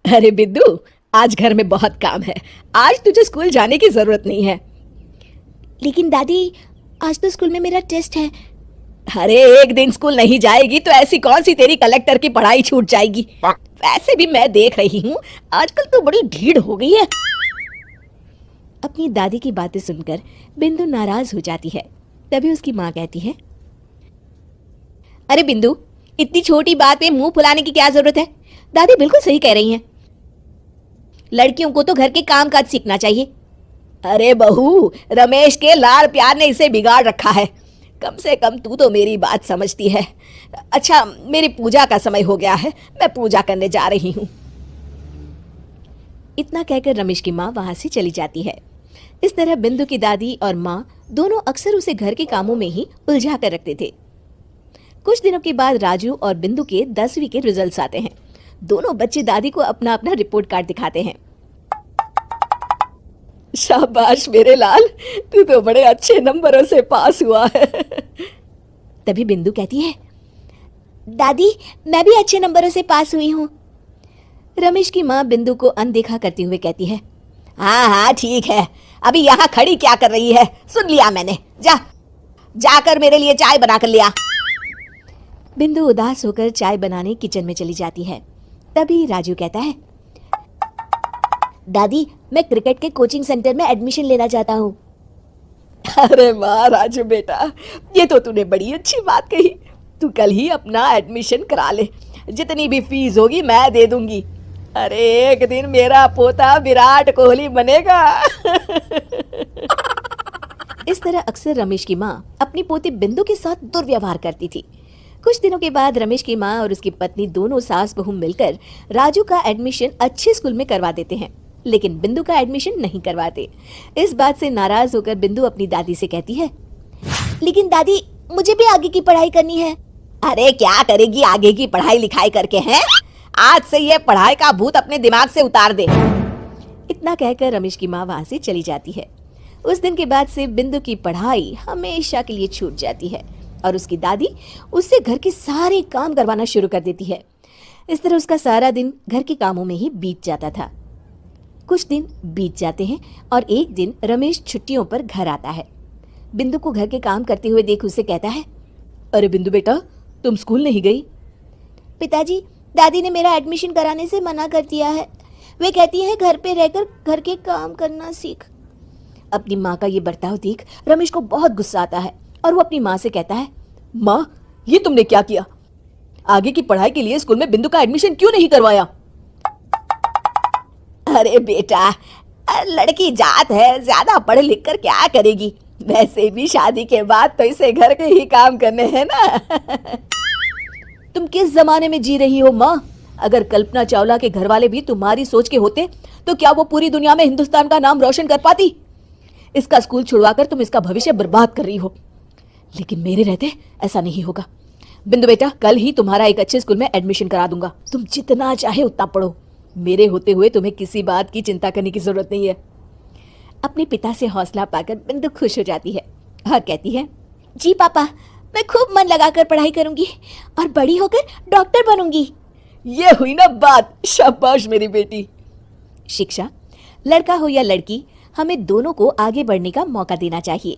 अरे बिद्दू, आज घर में बहुत काम है। आज तुझे स्कूल जाने की जरूरत नहीं है। लेकिन दादी, आज तो स्कूल में मेरा टेस्ट है। अरे एक दिन स्कूल नहीं जाएगी तो ऐसी कौन सी तेरी कलेक्टर की पढ़ाई छूट जाएगी। वैसे भी मैं देख रही हूँ आजकल तो बड़ी ढीठ हो गई है। अपनी दादी की बातें सुनकर बिंदु नाराज हो जाती है। तभी उसकी माँ कहती है, अरे बिंदु, इतनी छोटी बात पे मुंह फुलाने की क्या जरूरत है। दादी बिल्कुल सही कह रही हैं। लड़कियों को तो घर के काम काज सीखना चाहिए। अरे बहू, रमेश के लाड़ प्यार ने इसे बिगाड़ रखा है। कम से कम तू तो मेरी बात समझती है। अच्छा, मेरी पूजा का समय हो गया है, मैं पूजा करने जा रही हूँ। इतना कहकर रमेश की माँ वहां से चली जाती है। इस तरह बिंदु की दादी और माँ दोनों अक्सर उसे घर के कामों में ही उलझा कर रखते थे। कुछ दिनों के बाद राजू और बिंदु के 10वीं के रिजल्ट्स आते हैं। दोनों बच्चे दादी को अपना अपना रिपोर्ट कार्ड दिखाते हैं। शाबाश मेरे लाल, तू तो बड़े अच्छे नंबरों से पास हुआ है। तभी बिंदु कहती है, दादी मैं भी अच्छे नंबरों से पास हुई हूँ। रमेश की माँ बिंदु को अनदेखा करते हुए कहती है, हाँ हाँ ठीक है, अभी यहाँ खड़ी क्या कर रही है, सुन लिया मैंने। जाकर मेरे लिए चाय बना कर लिया। बिंदु उदास होकर चाय बनाने किचन में चली जाती है। तभी राजू कहता है, दादी मैं क्रिकेट के कोचिंग सेंटर में एडमिशन लेना चाहता हूँ। अरे वाह राजू बेटा, ये तो तूने बड़ी अच्छी बात कही। तू कल ही अपना एडमिशन करा ले, जितनी भी फीस होगी मैं दे दूंगी। अरे एक दिन मेरा पोता विराट कोहली बनेगा। इस तरह अक्सर रमेश की माँ अपनी पोती बिंदु के साथ दुर्व्यवहार करती थी। कुछ दिनों के बाद रमेश की माँ और उसकी पत्नी दोनों सास बहू मिलकर राजू का एडमिशन अच्छे स्कूल में करवा देते हैं, लेकिन बिंदु का एडमिशन नहीं करवाते। इस बात से नाराज होकर बिंदु अपनी दादी से कहती है, लेकिन दादी मुझे भी आगे की पढ़ाई करनी है। अरे क्या करेगी आगे की पढ़ाई लिखाई करके, हैं? आज से ये पढ़ाई का भूत अपने दिमाग से उतार दे। इतना कहकर रमेश की माँ वहां से चली जाती है। उस दिन के बाद से बिंदु की पढ़ाई हमेशा के लिए छूट जाती है और उसकी दादी उससे घर के सारे काम करवाना शुरू कर देती है। इस तरह उसका सारा दिन घर के कामों में ही बीत जाता था। कुछ दिन बीत जाते हैं और एक दिन रमेश छुट्टियों पर घर आता है। बिंदु को घर के काम करते हुए देख उसे कहता है, अरे बिंदु बेटा, तुम स्कूल नहीं गई? पिताजी, दादी ने मेरा एडमिशन कराने से मना कर दिया है। वे कहती है घर पे रहकर घर के काम करना सीख। अपनी माँ का ये बर्ताव देख रमेश को बहुत गुस्सा आता है और वो अपनी माँ से कहता है, माँ ये तुमने क्या किया? आगे की पढ़ाई के लिए स्कूल में बिंदु का एडमिशन क्यों नहीं करवाया? अरे बेटा, लड़की जात है, ज्यादा पढ़ लिख कर क्या करेगी? वैसे भी शादी के बाद तो इसे घर के ही काम करने हैं ना। तुम किस जमाने में जी रही हो माँ? अगर कल्पना चावला के घर वाले भी तुम्हारी सोच के होते तो क्या वो पूरी दुनिया में हिंदुस्तान का नाम रोशन कर पाती? इसका स्कूल छुड़वाकर तुम इसका भविष्य बर्बाद कर रही हो, लेकिन मेरे रहते ऐसा नहीं होगा। बिंदु बेटा, कल ही तुम्हारा एक अच्छे स्कूल में एडमिशन करा दूंगा। तुम जितना चाहे उतना पढ़ो। मेरे होते हुए तुम्हें किसी बात की चिंता करने की जरूरत नहीं है। अपने पिता से हौसला पाकर बिंदु खुश हो जाती है और कहती है, जी पापा, मैं खूब मन लगाकर पढ़ाई करूंगी और बड़ी होकर डॉक्टर बनूंगी। ये हुई ना बात, शाबाश मेरी बेटी। शिक्षा, लड़का हो या लड़की, हमें दोनों को आगे बढ़ने का मौका देना चाहिए।